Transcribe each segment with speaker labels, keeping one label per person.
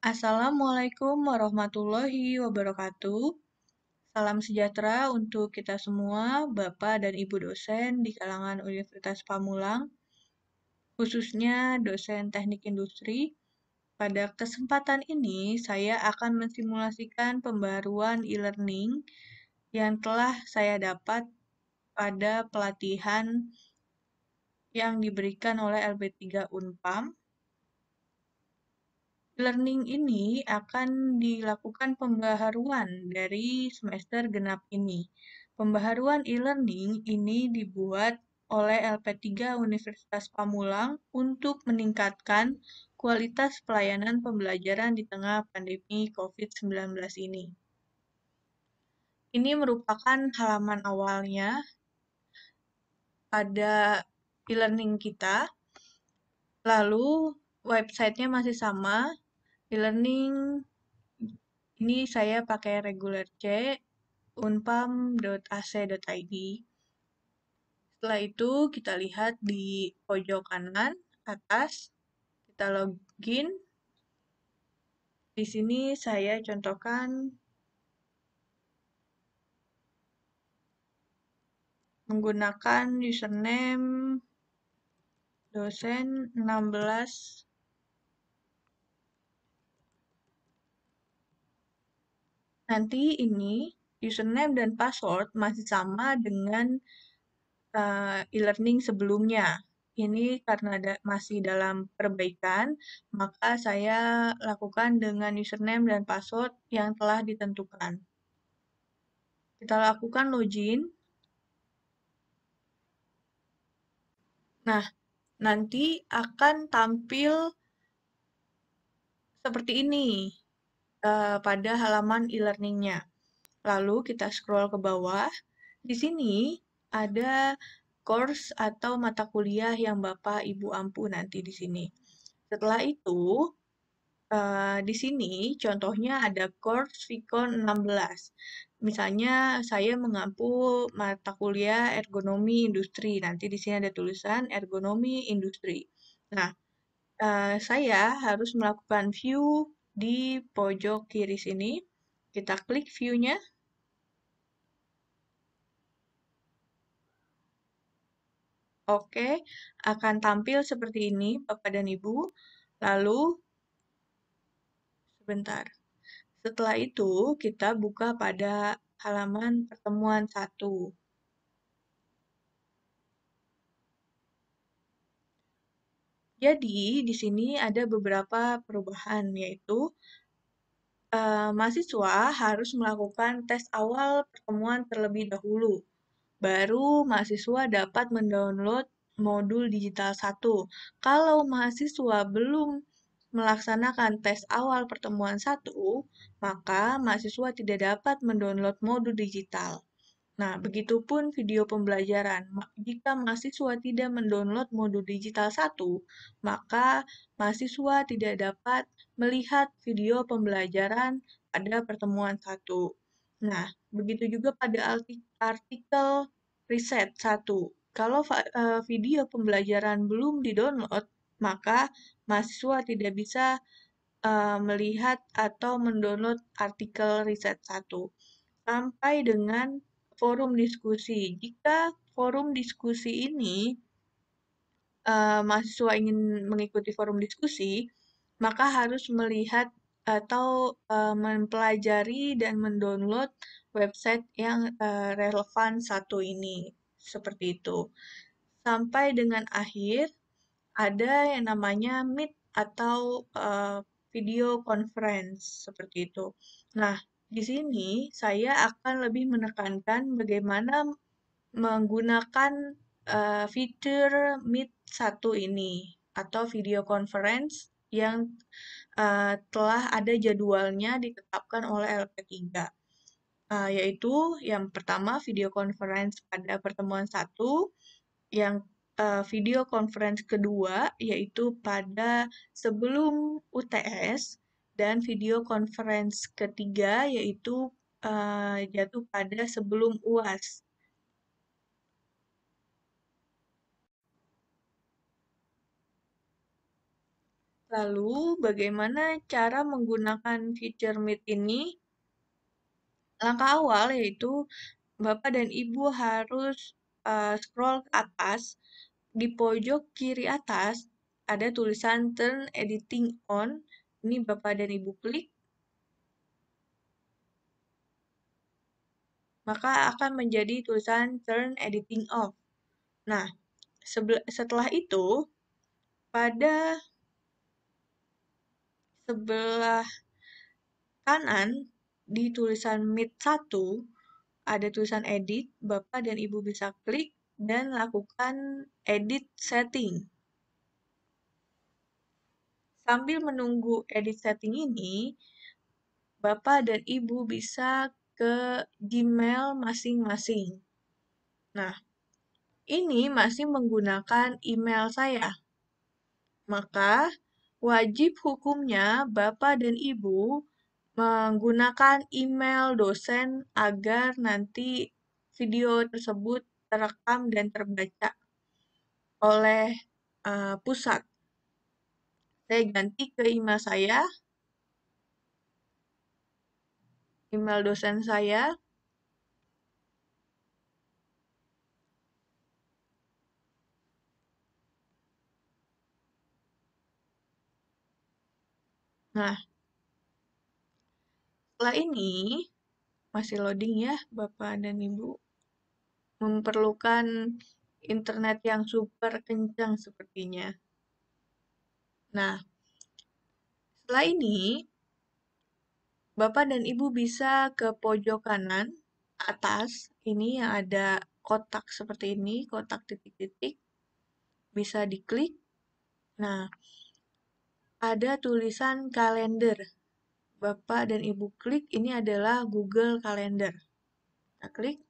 Speaker 1: Assalamualaikum warahmatullahi wabarakatuh. Salam sejahtera untuk kita semua, Bapak dan Ibu dosen di kalangan Universitas Pamulang, khususnya dosen teknik industri. Pada kesempatan ini, saya akan mensimulasikan pembaruan e-learning yang telah saya dapat pada pelatihan yang diberikan oleh LB3 Unpam. Learning ini akan dilakukan pembaharuan dari semester genap ini. Pembaharuan e-learning ini dibuat oleh LP3 Universitas Pamulang untuk meningkatkan kualitas pelayanan pembelajaran di tengah pandemi COVID-19 ini. Ini merupakan halaman awalnya pada e-learning kita. Lalu websitenya masih sama, e-learning ini saya pakai regular C, unpam.ac.id. Setelah itu kita lihat di pojok kanan atas, kita login. Di sini saya contohkan menggunakan username dosen 16. Nanti ini username dan password masih sama dengan e-learning sebelumnya. Ini karena masih dalam perbaikan, maka saya lakukan dengan username dan password yang telah ditentukan. Kita lakukan login. Nah, nanti akan tampil seperti ini pada halaman e-learning-nya. Lalu kita scroll ke bawah. Di sini ada course atau mata kuliah yang Bapak Ibu ampu nanti di sini. Setelah itu, di sini contohnya ada course Vicon 16. Misalnya saya mengampu mata kuliah ergonomi industri. Nanti di sini ada tulisan ergonomi industri. Nah, saya harus melakukan view di pojok kiri sini. Kita klik view-nya. Oke, akan tampil seperti ini, Bapak dan Ibu. Lalu, sebentar. Setelah itu, kita buka pada halaman pertemuan 1. Jadi, di sini ada beberapa perubahan, yaitu mahasiswa harus melakukan tes awal pertemuan terlebih dahulu. Baru mahasiswa dapat mendownload modul digital 1. Kalau mahasiswa belum melaksanakan tes awal pertemuan 1, maka mahasiswa tidak dapat mendownload modul digital. Nah, begitupun video pembelajaran. Jika mahasiswa tidak mendownload modul digital 1, maka mahasiswa tidak dapat melihat video pembelajaran pada pertemuan 1. Nah, begitu juga pada artikel riset 1. Kalau video pembelajaran belum didownload, maka mahasiswa tidak bisa melihat atau mendownload artikel riset 1. Sampai dengan forum diskusi. Jika forum diskusi ini mahasiswa ingin mengikuti forum diskusi, maka harus melihat atau mempelajari dan mendownload website yang relevan 1 ini. Seperti itu. Sampai dengan akhir, ada yang namanya Meet atau video conference. Seperti itu. Nah, di sini saya akan lebih menekankan bagaimana menggunakan fitur Meet 1 ini atau video conference yang telah ada jadwalnya ditetapkan oleh LP3. Yaitu yang pertama video conference pada pertemuan 1, yang video conference kedua yaitu pada sebelum UTS, dan video conference ketiga yaitu jatuh pada sebelum UAS. Lalu, bagaimana cara menggunakan fitur Meet ini? Langkah awal yaitu Bapak dan Ibu harus scroll ke atas. Di pojok kiri atas ada tulisan Turn Editing On. Ini Bapak dan Ibu klik, maka akan menjadi tulisan Turn Editing Off. Nah, setelah itu, pada sebelah kanan di tulisan Meet 1 ada tulisan Edit, Bapak dan Ibu bisa klik dan lakukan Edit Setting. Sambil menunggu edit setting ini, Bapak dan Ibu bisa ke Gmail masing-masing. Nah, ini masih menggunakan email saya. Maka, wajib hukumnya Bapak dan Ibu menggunakan email dosen agar nanti video tersebut terekam dan terbaca oleh pusat. Saya ganti ke email saya, email dosen saya. Nah, setelah ini, masih loading ya, Bapak dan Ibu. Memerlukan internet yang super kencang sepertinya. Nah, setelah ini, Bapak dan Ibu bisa ke pojok kanan atas, ini yang ada kotak seperti ini, kotak titik-titik, bisa diklik. Nah, ada tulisan kalender. Bapak dan Ibu klik, ini adalah Google Calendar. Kita klik.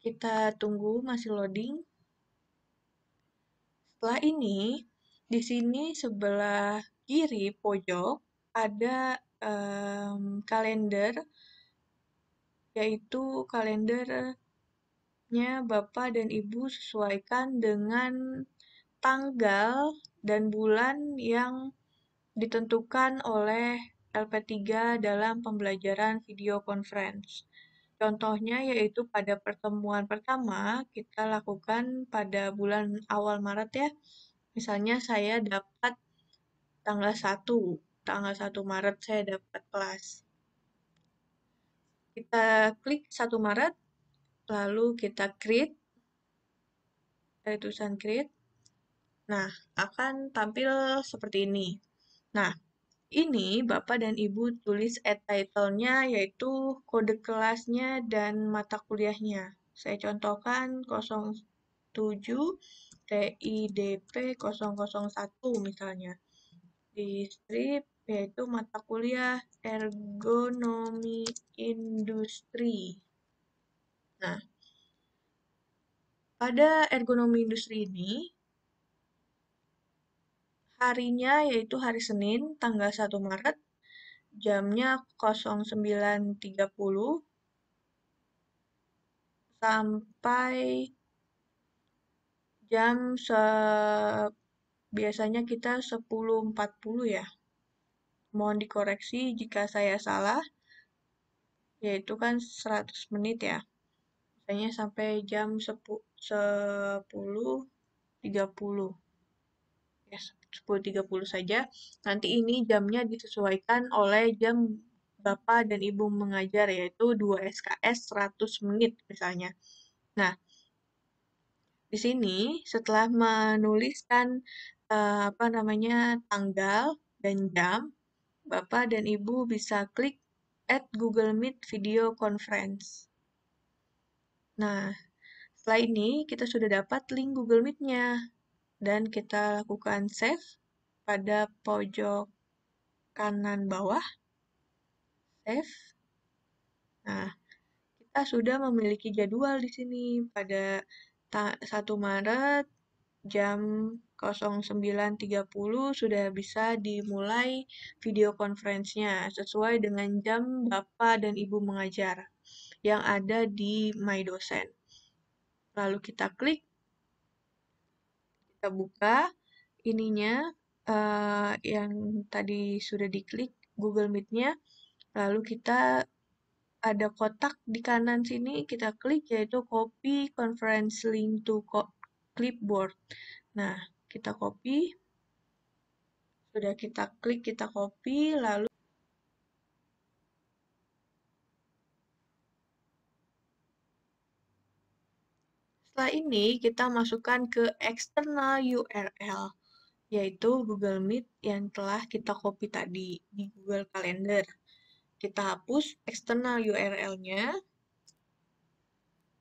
Speaker 1: Kita tunggu masih loading. Setelah ini, di sini sebelah kiri pojok ada kalender, yaitu kalendernya Bapak dan Ibu sesuaikan dengan tanggal dan bulan yang ditentukan oleh LP3 dalam pembelajaran video conference. Contohnya yaitu pada pertemuan pertama kita lakukan pada bulan awal Maret ya. Misalnya saya dapat tanggal 1 Maret saya dapat kelas. Kita klik 1 Maret, lalu kita create, ada tulisan create. Nah, akan tampil seperti ini. Nah, ini Bapak dan Ibu tulis add title-nya yaitu kode kelasnya dan mata kuliahnya. Saya contohkan 07 TIDP 001 misalnya. Di strip yaitu mata kuliah ergonomi industri. Nah, pada ergonomi industri ini, harinya yaitu hari Senin, tanggal 1 Maret, jamnya 09.30 sampai jam biasanya kita 10.40 ya. Mohon dikoreksi jika saya salah, yaitu kan 100 menit ya. Biasanya sampai jam 10.30. Ya, 10.30 saja. Nanti ini jamnya disesuaikan oleh jam Bapak dan Ibu mengajar, yaitu 2 SKS 100 menit misalnya. Nah, di sini setelah menuliskan tanggal dan jam, Bapak dan Ibu bisa klik Add Google Meet Video Conference. Nah, setelah ini kita sudah dapat link Google Meet-nya dan kita lakukan save pada pojok kanan bawah, save. Nah, kita sudah memiliki jadwal di sini pada 1 Maret jam 09.30 sudah bisa dimulai video conference-nya sesuai dengan jam Bapak dan Ibu mengajar yang ada di My Dosen. Lalu kita klik, kita buka ininya, yang tadi sudah diklik Google Meet-nya, lalu kita ada kotak di kanan sini, kita klik yaitu copy conference link to clipboard. Nah, kita copy, sudah kita klik, kita copy, lalu setelah ini kita masukkan ke external URL, yaitu Google Meet yang telah kita copy tadi di Google Calendar. Kita hapus external URL-nya,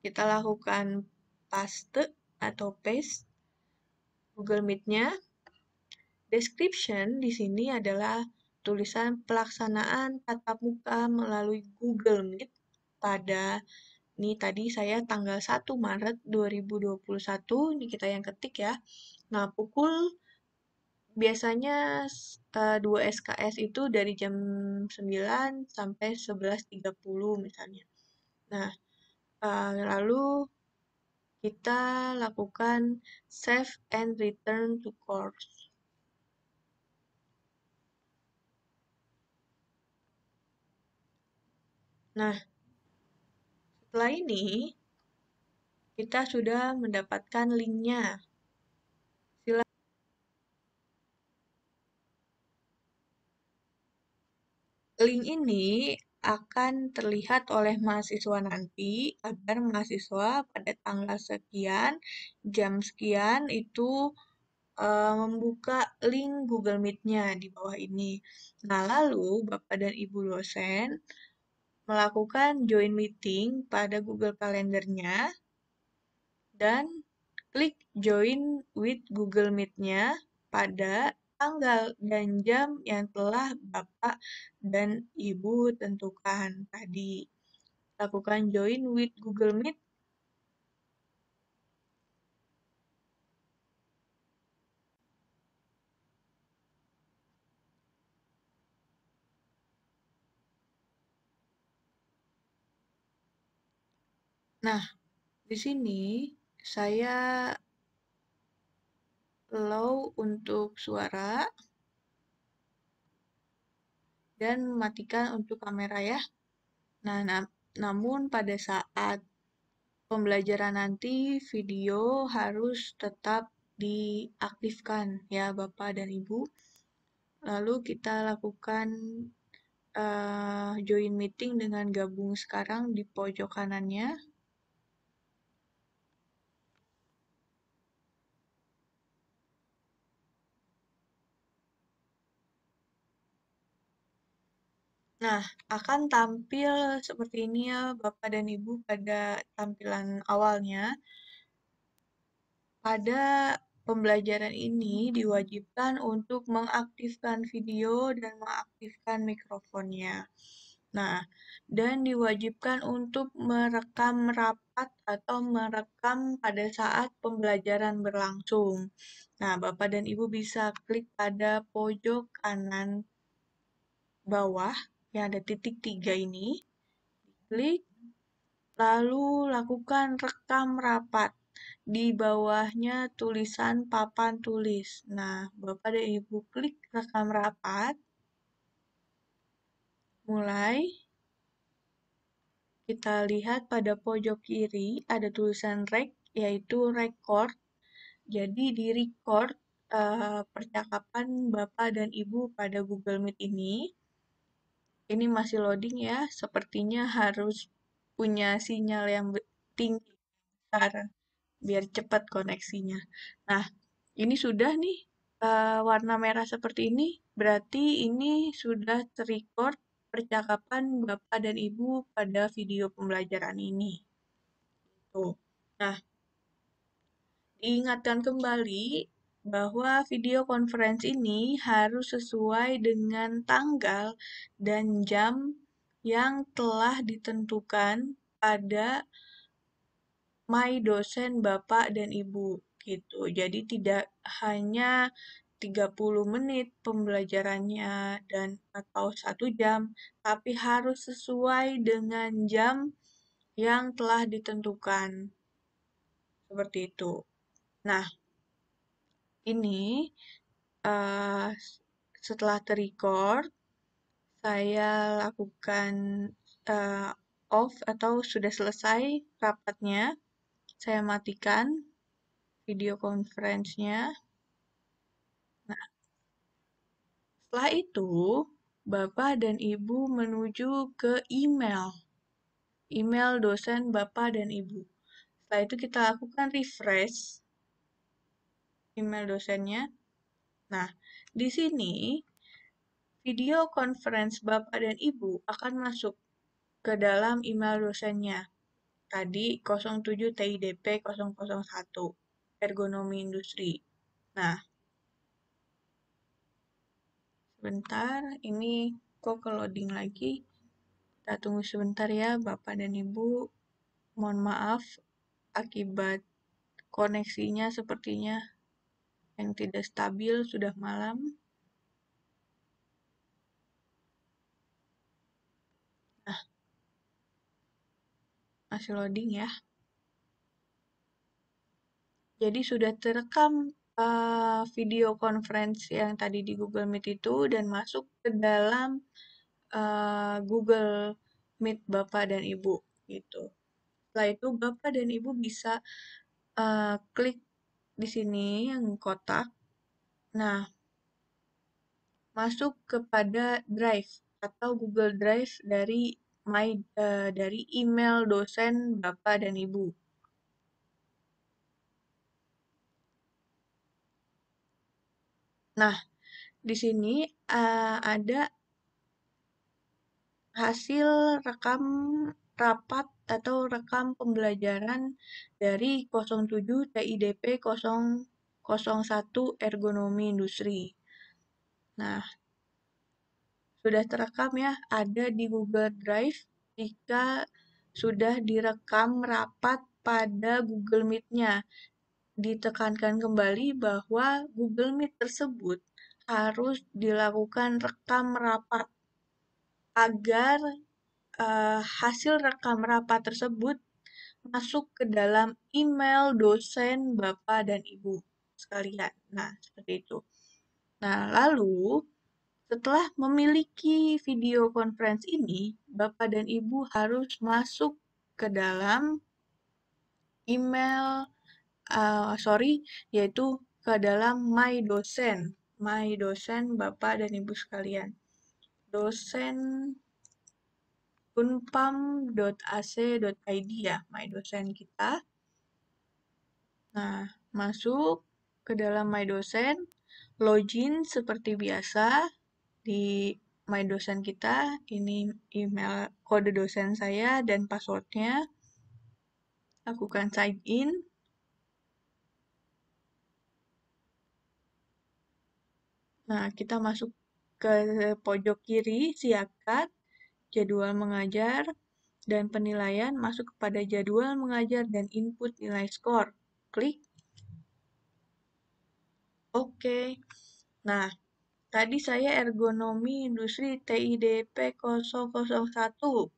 Speaker 1: kita lakukan paste atau paste Google Meet-nya. Description di sini adalah tulisan pelaksanaan tatap muka melalui Google Meet pada ini tadi saya tanggal 1 Maret 2021, ini kita yang ketik ya. Nah, biasanya 2 SKS itu dari jam 9 sampai 11.30 misalnya. Nah, lalu kita lakukan save and return to course. Nah, setelah ini kita sudah mendapatkan linknya. Link ini akan terlihat oleh mahasiswa nanti agar mahasiswa pada tanggal sekian, jam sekian itu membuka link Google Meet-nya di bawah ini. Nah, lalu Bapak dan Ibu dosen melakukan join meeting pada Google Calendar-nya dan klik join with Google Meet-nya pada tanggal dan jam yang telah Bapak dan Ibu tentukan tadi. Lakukan join with Google Meet. Nah, di sini saya allow untuk suara dan matikan untuk kamera ya. Nah, namun pada saat pembelajaran nanti video harus tetap diaktifkan ya Bapak dan Ibu. Lalu kita lakukan join meeting dengan gabung sekarang di pojok kanannya. Nah, akan tampil seperti ini ya Bapak dan Ibu pada tampilan awalnya. Pada pembelajaran ini diwajibkan untuk mengaktifkan video dan mengaktifkan mikrofonnya. Nah, dan diwajibkan untuk merekam rapat atau merekam pada saat pembelajaran berlangsung. Nah, Bapak dan Ibu bisa klik pada pojok kanan bawah yang ada titik 3 ini, klik, lalu lakukan rekam rapat. Di bawahnya tulisan papan tulis. Nah, Bapak dan Ibu klik rekam rapat, mulai. Kita lihat pada pojok kiri ada tulisan rec, yaitu record. Jadi di record percakapan Bapak dan Ibu pada Google Meet ini. Ini masih loading ya, sepertinya harus punya sinyal yang tinggi besar biar cepat koneksinya. Nah, ini sudah nih warna merah seperti ini, berarti ini sudah terrecord percakapan Bapak dan Ibu pada video pembelajaran ini. Tuh. Nah, diingatkan kembali bahwa video conference ini harus sesuai dengan tanggal dan jam yang telah ditentukan pada My dosen Bapak dan Ibu gitu. Jadi tidak hanya 30 menit pembelajarannya dan atau 1 jam, tapi harus sesuai dengan jam yang telah ditentukan. seperti itu. Nah, ini eh, setelah terrecord, saya lakukan eh, off atau sudah selesai rapatnya, saya matikan video conference-nya. Nah, setelah itu, Bapak dan Ibu menuju ke email dosen Bapak dan Ibu. Setelah itu kita lakukan refresh email dosennya. Nah, di sini video conference Bapak dan Ibu akan masuk ke dalam email dosennya. Tadi 07 TIDP 001 ergonomi industri. Nah, sebentar, ini kok ke loading lagi. Kita tunggu sebentar ya, Bapak dan Ibu. Mohon maaf akibat koneksinya sepertinya yang tidak stabil, sudah malam. Nah, masih loading ya. Jadi sudah terekam video conference yang tadi di Google Meet itu dan masuk ke dalam Google Meet Bapak dan Ibu gitu. Setelah itu Bapak dan Ibu bisa klik di sini yang kotak. Nah, masuk kepada Drive atau Google Drive dari email dosen Bapak dan Ibu. Nah, di sini ada hasil rekam rapat atau rekam pembelajaran dari 07 TIDP 001 ergonomi industri. Nah, sudah terekam ya, ada di Google Drive jika sudah direkam rapat pada Google Meet-nya. Ditekankan kembali bahwa Google Meet tersebut harus dilakukan rekam rapat agar hasil rekam rapat tersebut masuk ke dalam email dosen Bapak dan Ibu sekalian. Nah, seperti itu. Nah, lalu setelah memiliki video conference ini, Bapak dan Ibu harus masuk ke dalam email, yaitu ke dalam My Dosen. My Dosen Bapak dan Ibu sekalian. Dosen unpam.ac.id ya, My Dosen kita. Nah, masuk ke dalam My Dosen, login seperti biasa di My Dosen kita. Ini email kode dosen saya dan passwordnya. Lakukan sign in. Nah, kita masuk ke pojok kiri, siapkan jadwal mengajar dan penilaian, masuk kepada jadwal mengajar dan input nilai skor. Klik OK. Nah, tadi saya ergonomi industri TIDP 001.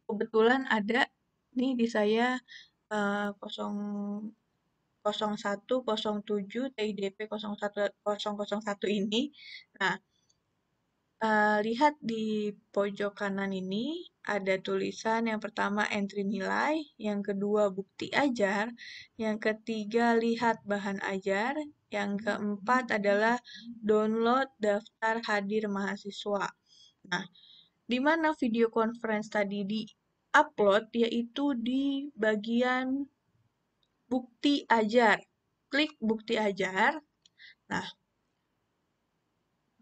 Speaker 1: Kebetulan ada nih di saya 0107 TIDP 0101 ini. Nah, lihat di pojok kanan ini ada tulisan yang pertama entry nilai, yang kedua bukti ajar, yang ketiga lihat bahan ajar, yang keempat adalah download daftar hadir mahasiswa. Nah, di mana video conference tadi di-upload yaitu di bagian bukti ajar. Klik bukti ajar. Nah,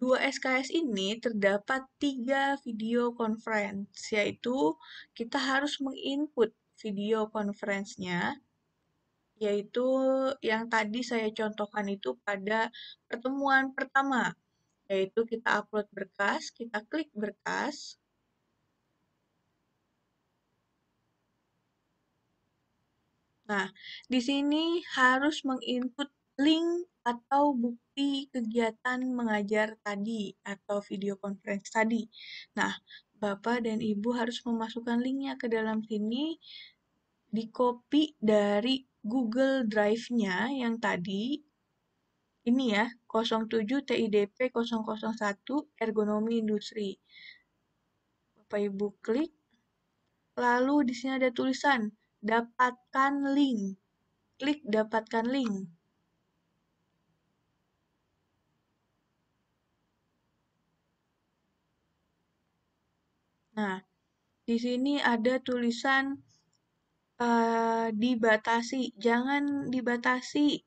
Speaker 1: 2 SKS ini terdapat 3 video conference, yaitu kita harus menginput video conference-nya, yaitu yang tadi saya contohkan itu pada pertemuan pertama, yaitu kita upload berkas, kita klik berkas. Nah, di sini harus menginput link atau bukti kegiatan mengajar tadi atau video conference tadi. Nah, Bapak dan Ibu harus memasukkan linknya ke dalam sini, di-copy dari Google Drive-nya yang tadi, ini ya, 07 TIDP 001 ergonomi industri. Bapak Ibu klik, lalu di sini ada tulisan dapatkan link. Klik dapatkan link. Nah, di sini ada tulisan dibatasi, jangan dibatasi,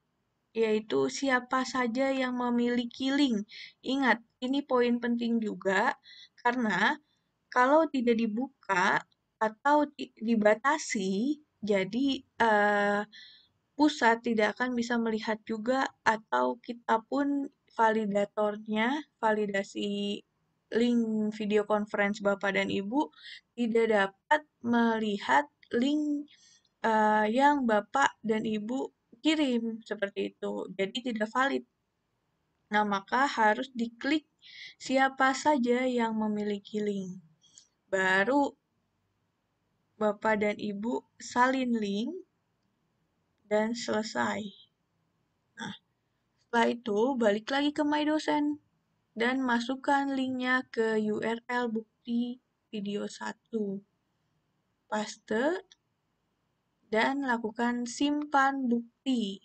Speaker 1: yaitu siapa saja yang memiliki link. Ingat, ini poin penting juga, karena kalau tidak dibuka atau dibatasi, jadi pusat tidak akan bisa melihat juga atau kita pun validatornya, validasi link video conference Bapak dan Ibu tidak dapat melihat link yang Bapak dan Ibu kirim seperti itu. Jadi tidak valid. Nah, maka harus diklik siapa saja yang memiliki link. Baru Bapak dan Ibu salin link dan selesai. Nah, setelah itu balik lagi ke My Dosen dan masukkan linknya ke URL bukti video 1. Paste dan lakukan simpan bukti.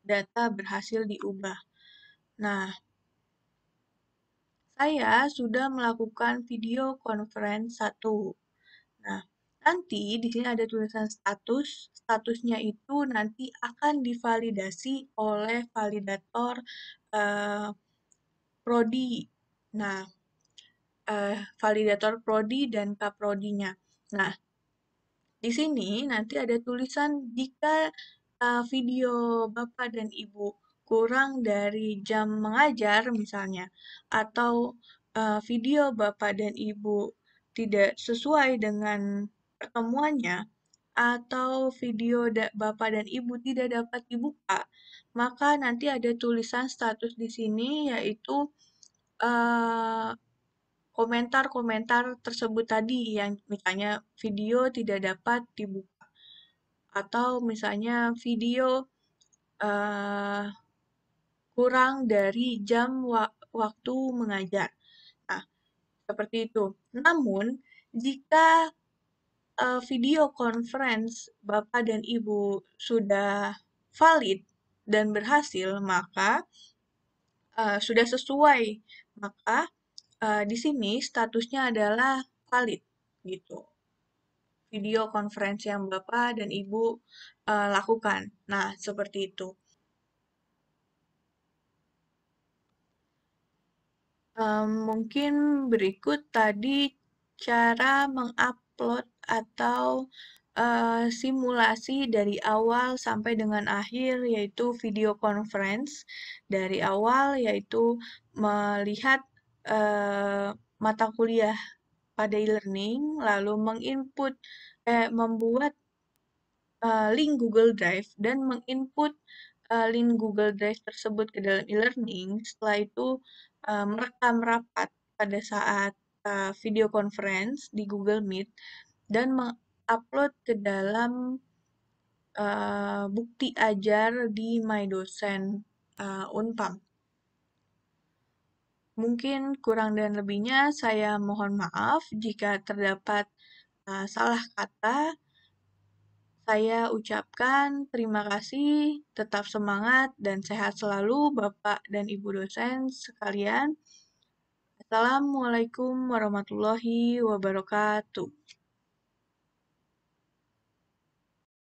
Speaker 1: Data berhasil diubah. Nah, saya sudah melakukan video conference 1. Nah, nanti di sini ada tulisan status. Statusnya itu nanti akan divalidasi oleh validator prodi. Nah, validator prodi dan kaprodinya. Nah, di sini nanti ada tulisan jika video Bapak dan Ibu kurang dari jam mengajar misalnya, atau video Bapak dan Ibu tidak sesuai dengan pertemuannya, atau video Bapak dan Ibu tidak dapat dibuka, maka nanti ada tulisan status di sini yaitu eh, komentar-komentar tersebut tadi yang misalnya video tidak dapat dibuka atau misalnya video eh, kurang dari jam waktu mengajar. Nah, seperti itu. Namun, jika video conference Bapak dan Ibu sudah valid dan berhasil, maka sudah sesuai, maka di sini statusnya adalah valid gitu. Video conference yang Bapak dan Ibu lakukan. Nah, seperti itu. Mungkin berikut tadi cara mengupload atau simulasi dari awal sampai dengan akhir, yaitu video conference. Dari awal yaitu melihat mata kuliah pada e-learning, lalu membuat link Google Drive dan menginput link Google Drive tersebut ke dalam e-learning. Setelah itu merekam rapat pada saat video conference di Google Meet dan mengupload ke dalam bukti ajar di My Dosen Unpam. Mungkin kurang dan lebihnya saya mohon maaf jika terdapat salah kata. Saya ucapkan terima kasih, tetap semangat, dan sehat selalu Bapak dan Ibu dosen sekalian. Assalamualaikum warahmatullahi wabarakatuh.